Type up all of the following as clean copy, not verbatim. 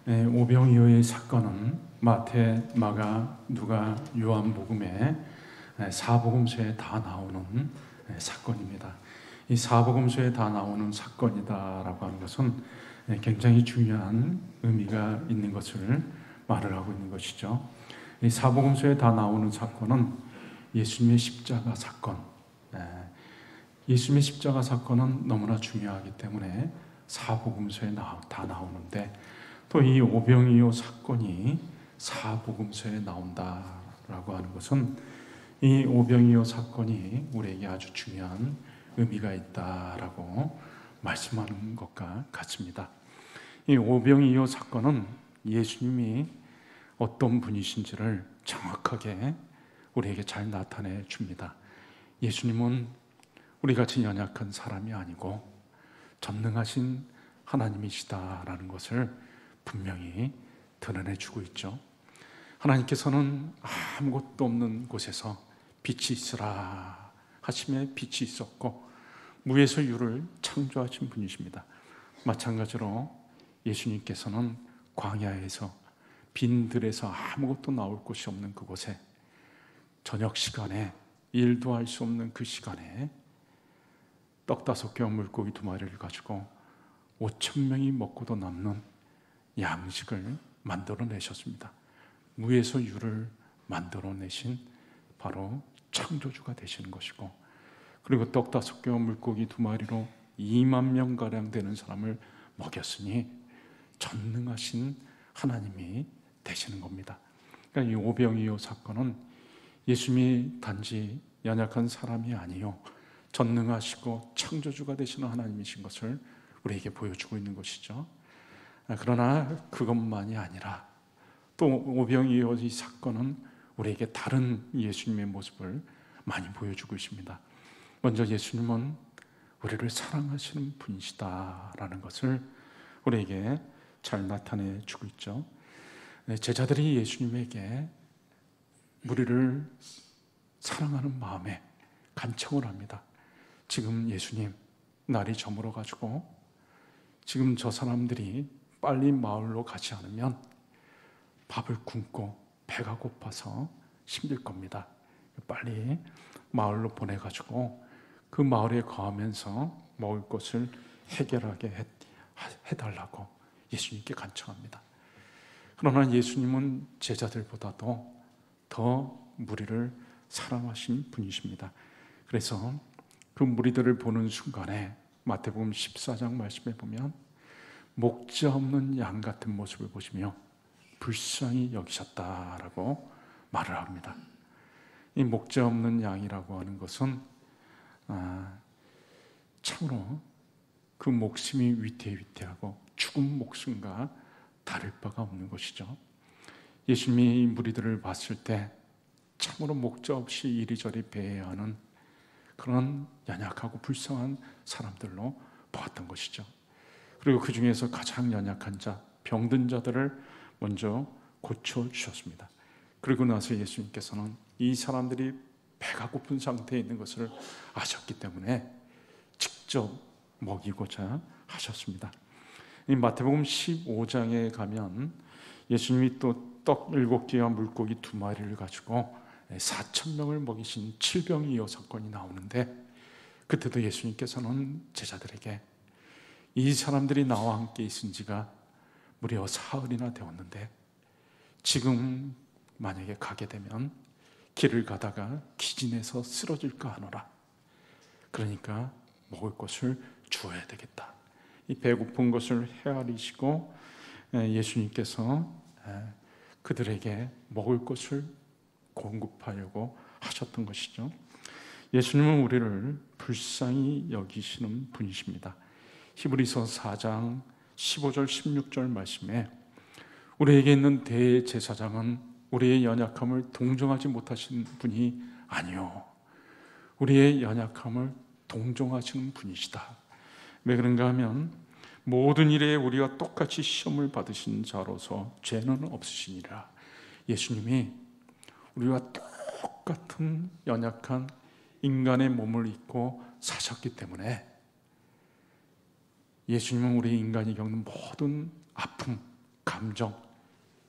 오병이어의 사건은 마태, 마가, 누가, 요한복음의 사복음서에 다 나오는 사건입니다. 이 사복음서에 다 나오는 사건이다라고 하는 것은 굉장히 중요한 의미가 있는 것을 말을 하고 있는 것이죠. 이 사복음서에 다 나오는 사건은 예수님의 십자가 사건, 예수님의 십자가 사건은 너무나 중요하기 때문에 사복음서에 다 나오는데, 또 이 오병이어 사건이 사복음서에 나온다라고 하는 것은 이 오병이어 사건이 우리에게 아주 중요한 의미가 있다라고 말씀하는 것과 같습니다. 이 오병이어 사건은 예수님이 어떤 분이신지를 정확하게 우리에게 잘 나타내 줍니다. 예수님은 우리같이 연약한 사람이 아니고 전능하신 하나님이시다라는 것을 분명히 드러내 주고 있죠. 하나님께서는 아무것도 없는 곳에서 빛이 있으라 하심에 빛이 있었고, 무에서 유를 창조하신 분이십니다. 마찬가지로 예수님께서는 광야에서 빈들에서 아무것도 나올 곳이 없는 그곳에, 저녁 시간에 일도 할 수 없는 그 시간에 떡 5개와 물고기 2마리를 가지고 5,000명이 먹고도 남는 양식을 만들어내셨습니다. 무에서 유를 만들어내신 바로 창조주가 되시는 것이고, 그리고 떡 5개와 물고기 2마리로 2만 명가량 되는 사람을 먹였으니 전능하신 하나님이 되시는 겁니다. 그러니까 이 오병이어 사건은 예수님이 단지 연약한 사람이 아니요 전능하시고 창조주가 되시는 하나님이신 것을 우리에게 보여주고 있는 것이죠. 그러나 그것만이 아니라 또 오병이어 이 사건은 우리에게 다른 예수님의 모습을 많이 보여주고 있습니다. 먼저 예수님은 우리를 사랑하시는 분이시다라는 것을 우리에게 잘 나타내 주고 있죠. 제자들이 예수님에게 우리를 사랑하는 마음에 간청을 합니다. 지금 예수님, 날이 저물어 가지고 지금 저 사람들이 빨리 마을로 가지 않으면 밥을 굶고 배가 고파서 힘들 겁니다. 빨리 마을로 보내가지고 그 마을에 거하면서 먹을 것을 해결하게 해달라고 예수님께 간청합니다. 그러나 예수님은 제자들보다도 더 무리를 사랑하신 분이십니다. 그래서 그 무리들을 보는 순간에 마태복음 14장 말씀에 보면 목자 없는 양 같은 모습을 보시며 불쌍히 여기셨다라고 말을 합니다. 이 목자 없는 양이라고 하는 것은 참으로 그 목숨이 위태위태하고 죽은 목숨과 다를 바가 없는 것이죠. 예수님이 무리들을 봤을 때 참으로 목자 없이 이리저리 배회해야 하는 그런 연약하고 불쌍한 사람들로 보았던 것이죠. 그리고 그 중에서 가장 연약한 자, 병든 자들을 먼저 고쳐주셨습니다. 그리고 나서 예수님께서는 이 사람들이 배가 고픈 상태에 있는 것을 아셨기 때문에 직접 먹이고자 하셨습니다. 이 마태복음 15장에 가면 예수님이 또 떡 7개와 물고기 2마리를 가지고 4,000명을 먹이신 칠병이어 사건이 나오는데, 그때도 예수님께서는 제자들에게 이 사람들이 나와 함께 있은 지가 무려 사흘이나 되었는데 지금 만약에 가게 되면 길을 가다가 기진해서 쓰러질까 하노라. 그러니까 먹을 것을 주어야 되겠다. 이 배고픈 것을 헤아리시고 예수님께서 그들에게 먹을 것을 공급하려고 하셨던 것이죠. 예수님은 우리를 불쌍히 여기시는 분이십니다. 히브리서 4장 15절 16절 말씀에 우리에게 있는 대제사장은 우리의 연약함을 동정하지 못하신 분이 아니요 우리의 연약함을 동정하시는 분이시다. 왜 그런가 하면 모든 일에 우리와 똑같이 시험을 받으신 자로서 죄는 없으시니라. 예수님이 우리와 똑같은 연약한 인간의 몸을 입고 사셨기 때문에 예수님은 우리 인간이 겪는 모든 아픔, 감정,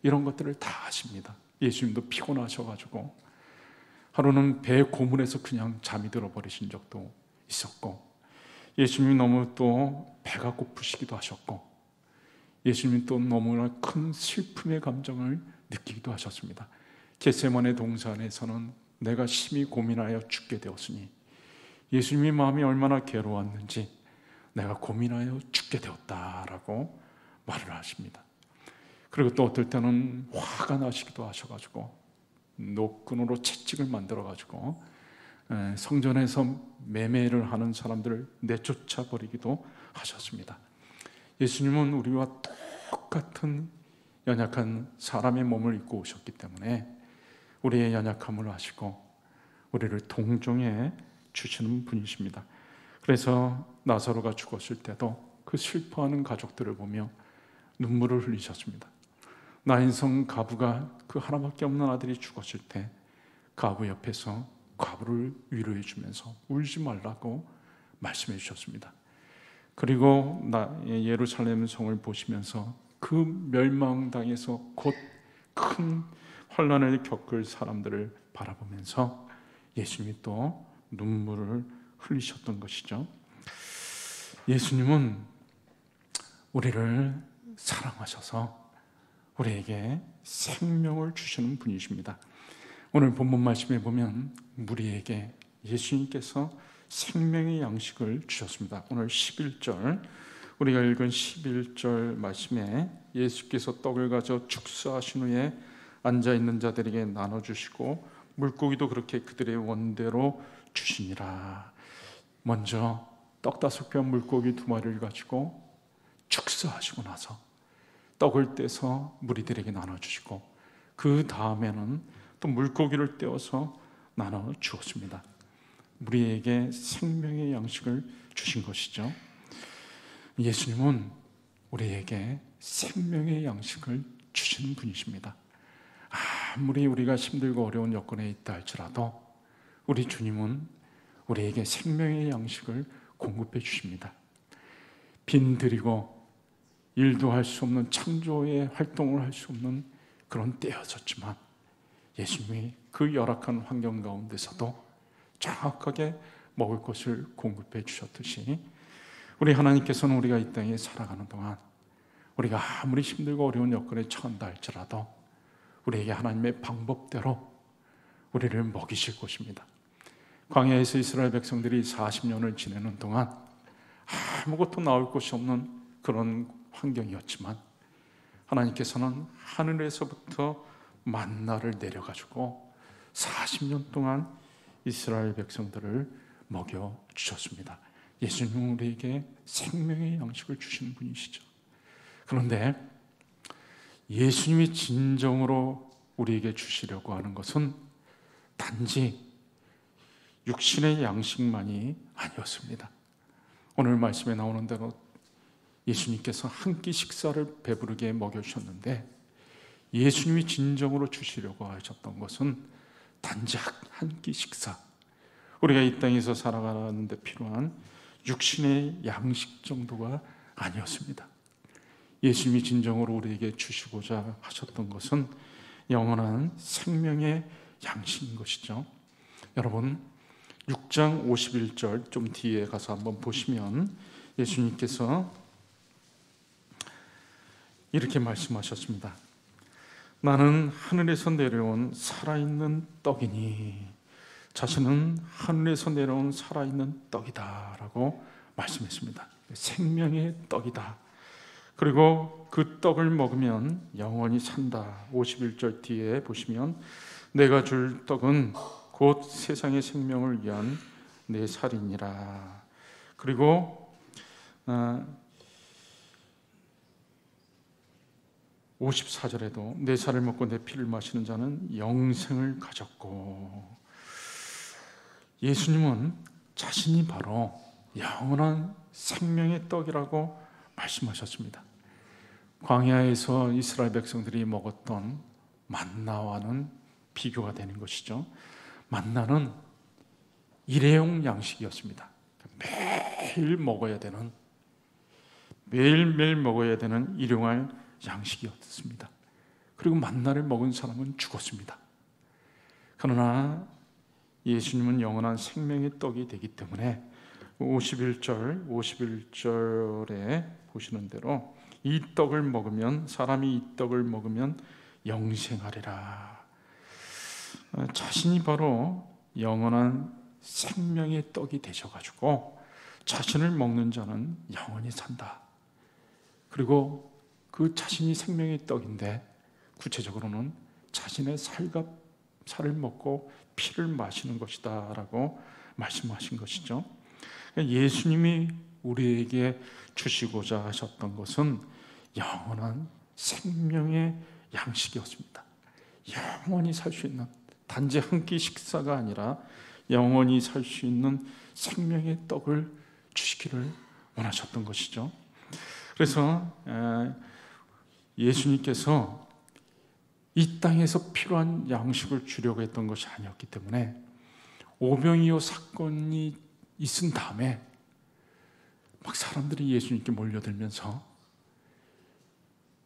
이런 것들을 다 아십니다. 예수님도 피곤하셔가지고 하루는 배 고문에서 그냥 잠이 들어버리신 적도 있었고, 예수님이 너무 또 배가 고프시기도 하셨고, 예수님이 또 너무나 큰 슬픔의 감정을 느끼기도 하셨습니다. 겟세마네 동산에서는 내가 심히 고민하여 죽게 되었으니, 예수님의 마음이 얼마나 괴로웠는지 내가 고민하여 죽게 되었다라고 말을 하십니다. 그리고 또 어떨 때는 화가 나시기도 하셔가지고 노끈으로 채찍을 만들어가지고 성전에서 매매를 하는 사람들을 내쫓아 버리기도 하셨습니다. 예수님은 우리와 똑같은 연약한 사람의 몸을 입고 오셨기 때문에 우리의 연약함을 아시고 우리를 동정해 주시는 분이십니다. 그래서 나사로가 죽었을 때도 그 슬퍼하는 가족들을 보며 눈물을 흘리셨습니다. 나인성 과부가 그 하나밖에 없는 아들이 죽었을 때 과부 옆에서 과부를 위로해 주면서 울지 말라고 말씀해 주셨습니다. 그리고 예루살렘 성을 보시면서 그 멸망당에서 곧 큰 환난을 겪을 사람들을 바라보면서 예수님이 또 눈물을 흘리셨던 것이죠. 예수님은 우리를 사랑하셔서 우리에게 생명을 주시는 분이십니다. 오늘 본문 말씀에 보면 우리에게 예수님께서 생명의 양식을 주셨습니다. 오늘 11절, 우리가 읽은 11절 말씀에 예수께서 떡을 가져 축사하신 후에 앉아있는 자들에게 나눠주시고 물고기도 그렇게 그들의 원대로 주시니라. 먼저 떡 5개 물고기 2마리를 가지고 축사하시고 나서 떡을 떼서 무리들에게 나눠주시고 그 다음에는 또 물고기를 떼어서 나눠 주었습니다. 우리에게 생명의 양식을 주신 것이죠. 예수님은 우리에게 생명의 양식을 주시는 분이십니다. 아무리 우리가 힘들고 어려운 여건에 있다 할지라도 우리 주님은 우리에게 생명의 양식을 공급해 주십니다. 빈들이고 일도 할 수 없는, 창조의 활동을 할 수 없는 그런 때였었지만 예수님이 그 열악한 환경 가운데서도 정확하게 먹을 것을 공급해 주셨듯이 우리 하나님께서는 우리가 이 땅에 살아가는 동안 우리가 아무리 힘들고 어려운 여건에 처한다 할지라도 우리에게 하나님의 방법대로 우리를 먹이실 것입니다. 광야에서 이스라엘 백성들이 40년을 지내는 동안 아무것도 나올 것이 없는 그런 환경이었지만 하나님께서는 하늘에서부터 만나를 내려가지고 40년 동안 이스라엘 백성들을 먹여주셨습니다. 예수님은 우리에게 생명의 양식을 주시는 분이시죠. 그런데 예수님이 진정으로 우리에게 주시려고 하는 것은 단지 육신의 양식만이 아니었습니다. 오늘 말씀에 나오는 대로 예수님께서 한 끼 식사를 배부르게 먹여주셨는데 예수님이 진정으로 주시려고 하셨던 것은 단지 한 끼 식사, 우리가 이 땅에서 살아가는 데 필요한 육신의 양식 정도가 아니었습니다. 예수님이 진정으로 우리에게 주시고자 하셨던 것은 영원한 생명의 양식인 것이죠. 여러분 6장 51절 좀 뒤에 가서 한번 보시면 예수님께서 이렇게 말씀하셨습니다. 나는 하늘에서 내려온 살아있는 떡이니, 자신은 하늘에서 내려온 살아있는 떡이다 라고 말씀했습니다. 생명의 떡이다. 그리고 그 떡을 먹으면 영원히 산다. 51절 뒤에 보시면 내가 줄 떡은 곧 세상의 생명을 위한 내 살이니라. 그리고 54절에도 내 살을 먹고 내 피를 마시는 자는 영생을 가졌고, 예수님은 자신이 바로 영원한 생명의 떡이라고 말씀하셨습니다. 광야에서 이스라엘 백성들이 먹었던 만나와는 비교가 되는 것이죠. 만나는 일회용 양식이었습니다. 매일 먹어야 되는, 매일매일 먹어야 되는 일용할 양식이었습니다. 그리고 만나를 먹은 사람은 죽었습니다. 그러나 예수님은 영원한 생명의 떡이 되기 때문에 51절에 보시는 대로 이 떡을 먹으면, 사람이 이 떡을 먹으면 영생하리라. 자신이 바로 영원한 생명의 떡이 되셔가지고 자신을 먹는 자는 영원히 산다. 그리고 그 자신이 생명의 떡인데 구체적으로는 자신의 살과 살을 먹고 피를 마시는 것이다 라고 말씀하신 것이죠. 예수님이 우리에게 주시고자 하셨던 것은 영원한 생명의 양식이었습니다. 영원히 살 수 있는, 단지 한 끼 식사가 아니라 영원히 살 수 있는 생명의 떡을 주시기를 원하셨던 것이죠. 그래서 예수님께서 이 땅에서 필요한 양식을 주려고 했던 것이 아니었기 때문에 오병이어 사건이 있은 다음에 막 사람들이 예수님께 몰려들면서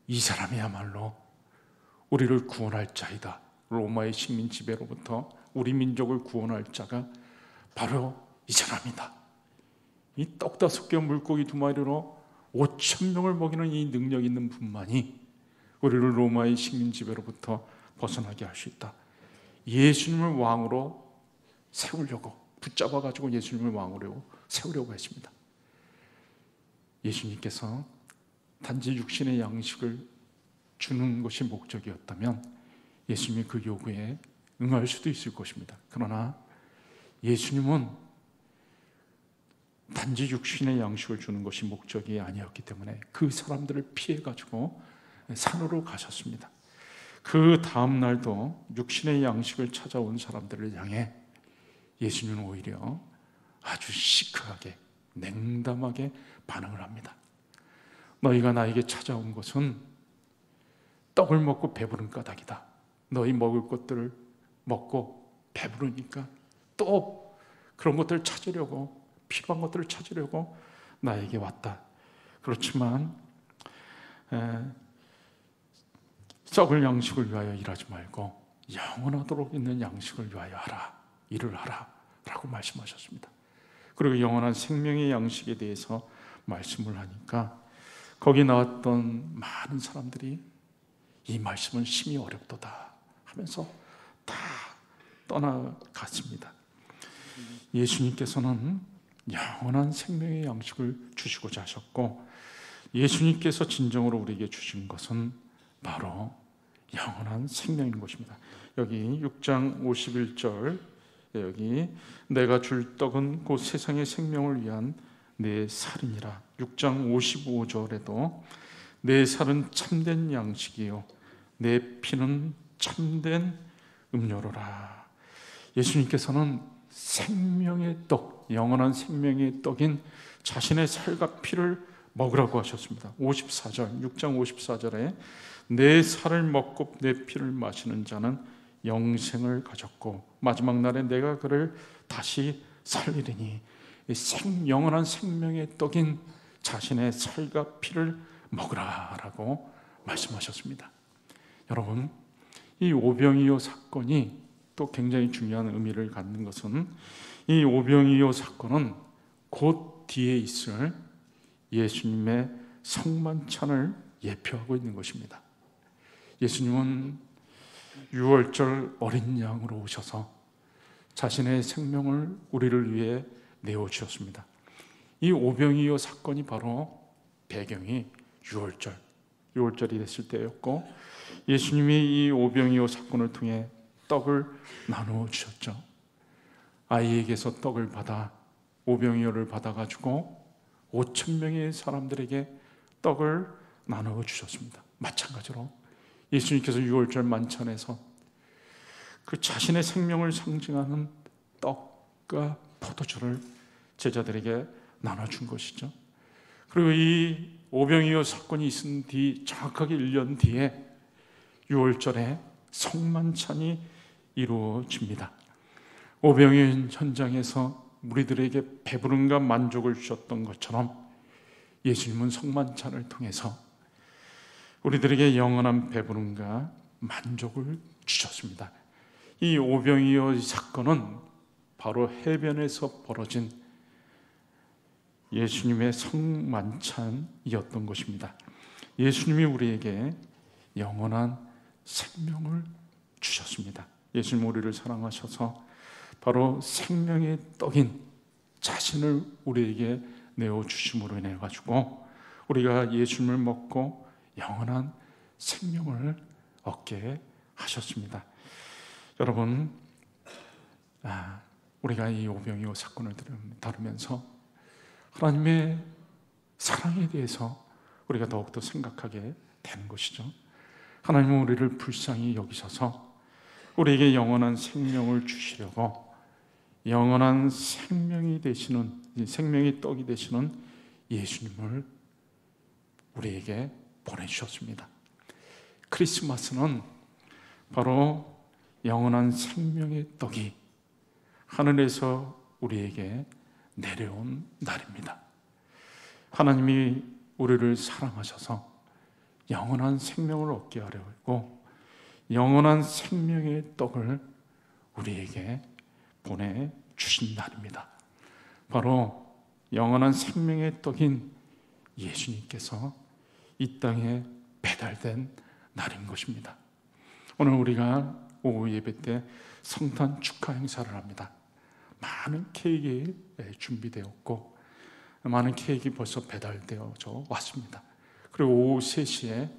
이 사람이야말로 우리를 구원할 자이다, 로마의 식민 지배로부터 우리 민족을 구원할 자가 바로 이 사람이다, 이 떡 5개 물고기 2마리로 5,000명을 먹이는 이 능력 있는 분만이 우리를 로마의 식민 지배로부터 벗어나게 할 수 있다. 예수님을 왕으로 세우려고, 붙잡아가지고 예수님을 왕으로 세우려고 했습니다. 예수님께서 단지 육신의 양식을 주는 것이 목적이었다면 예수님이 그 요구에 응할 수도 있을 것입니다. 그러나 예수님은 단지 육신의 양식을 주는 것이 목적이 아니었기 때문에 그 사람들을 피해가지고 산으로 가셨습니다. 그 다음 날도 육신의 양식을 찾아온 사람들을 향해 예수님은 오히려 아주 시크하게, 냉담하게 반응을 합니다. 너희가 나에게 찾아온 것은 떡을 먹고 배부른 까닭이다. 너희 먹을 것들을 먹고 배부르니까 또 그런 것들을 찾으려고, 필요한 것들을 찾으려고 나에게 왔다. 그렇지만 썩을 양식을 위하여 일하지 말고 영원하도록 있는 양식을 위하여 하라, 일을 하라 라고 말씀하셨습니다. 그리고 영원한 생명의 양식에 대해서 말씀을 하니까 거기 나왔던 많은 사람들이 이 말씀은 심히 어렵도다 하면서 다 떠나갔습니다. 예수님께서는 영원한 생명의 양식을 주시고자 하셨고, 예수님께서 진정으로 우리에게 주신 것은 바로 영원한 생명인 것입니다. 여기 6장 51절, 여기 내가 줄 떡은 곧 세상의 생명을 위한 내 살이니라. 6장 55절에도 내 살은 참된 양식이요 내 피는 참된 음료로라. 예수님께서는 생명의 떡, 영원한 생명의 떡인 자신의 살과 피를 먹으라고 하셨습니다. 54절, 6장 54절에 내 살을 먹고 내 피를 마시는 자는 영생을 가졌고 마지막 날에 내가 그를 다시 살리리니, 영원한 생명의 떡인 자신의 살과 피를 먹으라라고 말씀하셨습니다. 여러분, 이 오병이어 사건이 또 굉장히 중요한 의미를 갖는 것은 이 오병이어 사건은 곧 뒤에 있을 예수님의 성만찬을 예표하고 있는 것입니다. 예수님은 유월절 어린 양으로 오셔서 자신의 생명을 우리를 위해 내어주셨습니다. 이 오병이어 사건이 바로 배경이 유월절이 됐을 때였고, 예수님이 이 오병이어 사건을 통해 떡을 나누어 주셨죠. 아이에게서 떡을 받아 오병이어를 받아가지고 5,000명의 사람들에게 떡을 나누어 주셨습니다. 마찬가지로 예수님께서 유월절 만찬에서 그 자신의 생명을 상징하는 떡과 포도주를 제자들에게 나눠준 것이죠. 그리고 이 오병이어 사건이 있은 뒤 정확하게 1년 뒤에 유월절에 성만찬이 이루어집니다. 오병이어 현장에서 무리들에게 배부름과 만족을 주셨던 것처럼 예수님은 성만찬을 통해서 우리들에게 영원한 배부름과 만족을 주셨습니다. 이 오병이어 사건은 바로 해변에서 벌어진 예수님의 성만찬이었던 것입니다. 예수님이 우리에게 영원한 생명을 주셨습니다. 예수님 우리를 사랑하셔서 바로 생명의 떡인 자신을 우리에게 내어주심으로 인해 가지고 우리가 예수님을 먹고 영원한 생명을 얻게 하셨습니다. 여러분, 우리가 이 오병이어 사건을 다루면서 하나님의 사랑에 대해서 우리가 더욱더 생각하게 되는 것이죠. 하나님은 우리를 불쌍히 여기셔서 우리에게 영원한 생명을 주시려고 영원한 생명이 되시는, 생명의 떡이 되시는 예수님을 우리에게 보내주셨습니다. 크리스마스는 바로 영원한 생명의 떡이 하늘에서 우리에게 내려온 날입니다. 하나님이 우리를 사랑하셔서 영원한 생명을 얻게 하려 했고 영원한 생명의 떡을 우리에게 보내주신 날입니다. 바로 영원한 생명의 떡인 예수님께서 이 땅에 배달된 날인 것입니다. 오늘 우리가 오후 예배 때 성탄 축하 행사를 합니다. 많은 케이크 준비되었고 많은 케이크 벌써 배달되어져 왔습니다. 그리고 오후 3시에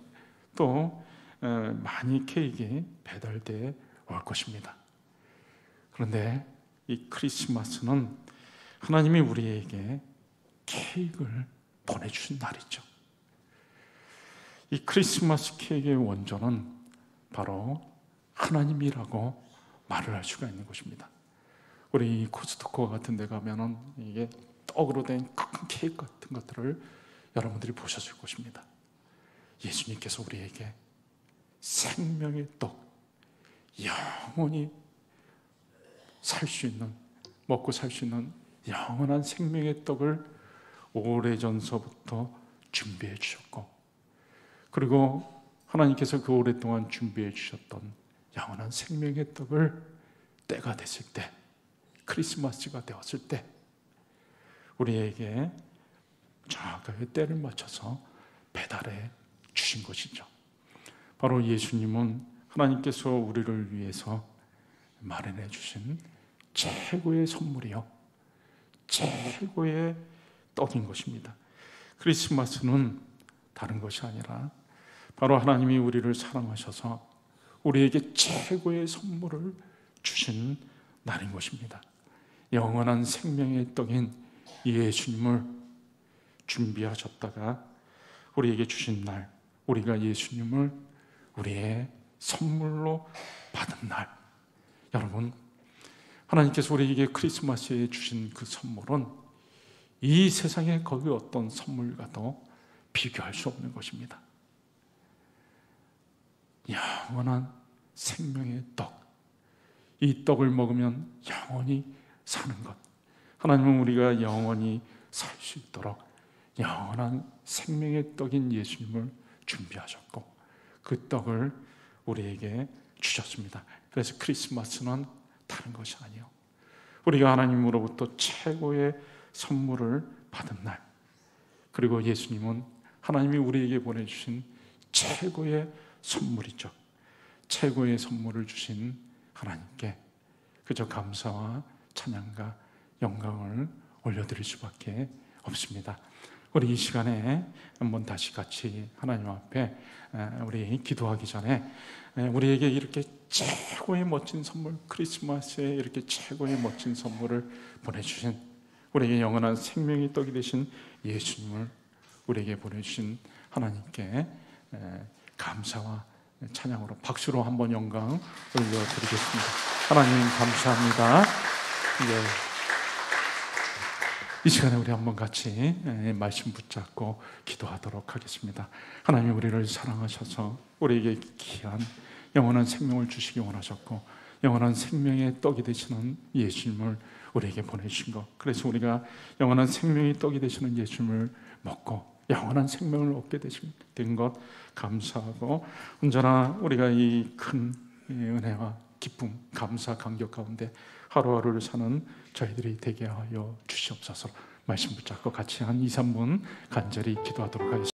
또 많이 케이크 배달되어 올 것입니다. 그런데 이 크리스마스는 하나님이 우리에게 케이크를 보내주신 날이죠. 이 크리스마스 케이크의 원조는 바로 하나님이라고 말을 할 수가 있는 것입니다. 우리 이 코스트코 같은 데 가면은 이게 떡으로 된 큰 케이크 같은 것들을 여러분들이 보셨을 것입니다. 예수님께서 우리에게 생명의 떡, 영원히 살 수 있는, 먹고 살 수 있는 영원한 생명의 떡을 오래전서부터 준비해 주셨고, 그리고 하나님께서 그 오랫동안 준비해 주셨던 영원한 생명의 떡을 때가 됐을 때, 크리스마스가 되었을 때 우리에게 정확하게 때를 맞춰서 배달해 주신 것이죠. 바로 예수님은 하나님께서 우리를 위해서 마련해 주신 최고의 선물이요, 최고의 떡인 것입니다. 크리스마스는 다른 것이 아니라 바로 하나님이 우리를 사랑하셔서 우리에게 최고의 선물을 주신 날인 것입니다. 영원한 생명의 떡인 예수님을 준비하셨다가 우리에게 주신 날, 우리가 예수님을 우리의 선물로 받은 날. 여러분, 하나님께서 우리에게 크리스마스에 주신 그 선물은 이 세상의 거기 어떤 선물과도 비교할 수 없는 것입니다. 영원한 생명의 떡, 이 떡을 먹으면 영원히 사는 것. 하나님은 우리가 영원히 살 수 있도록 영원한 생명의 떡인 예수님을 준비하셨고 그 떡을 우리에게 주셨습니다. 그래서 크리스마스는 다른 것이 아니에요. 우리가 하나님으로부터 최고의 선물을 받은 날, 그리고 예수님은 하나님이 우리에게 보내주신 최고의 선물이죠. 최고의 선물을 주신 하나님께 그저 감사와 찬양과 영광을 올려드릴 수밖에 없습니다. 우리 이 시간에 한번 다시 같이 하나님 앞에 우리 기도하기 전에 우리에게 이렇게 최고의 멋진 선물, 크리스마스에 이렇게 최고의 멋진 선물을 보내주신, 우리에게 영원한 생명의 떡이 되신 예수님을 우리에게 보내주신 하나님께 감사와 찬양으로 박수로 한번 영광 올려드리겠습니다. 하나님 감사합니다. 이 시간에 우리 한번 같이 말씀 붙잡고 기도하도록 하겠습니다. 하나님, 우리를 사랑하셔서 우리에게 귀한 영원한 생명을 주시기 원하셨고 영원한 생명의 떡이 되시는 예수님을 우리에게 보내주신 것, 그래서 우리가 영원한 생명의 떡이 되시는 예수님을 먹고 영원한 생명을 얻게 된 것 감사하고, 언제나 우리가 이 큰 은혜와 기쁨, 감사, 감격 가운데 하루하루를 사는 저희들이 되게 하여 주시옵소서. 말씀 붙잡고 같이 한 2, 3분 간절히 기도하도록 하겠습니다.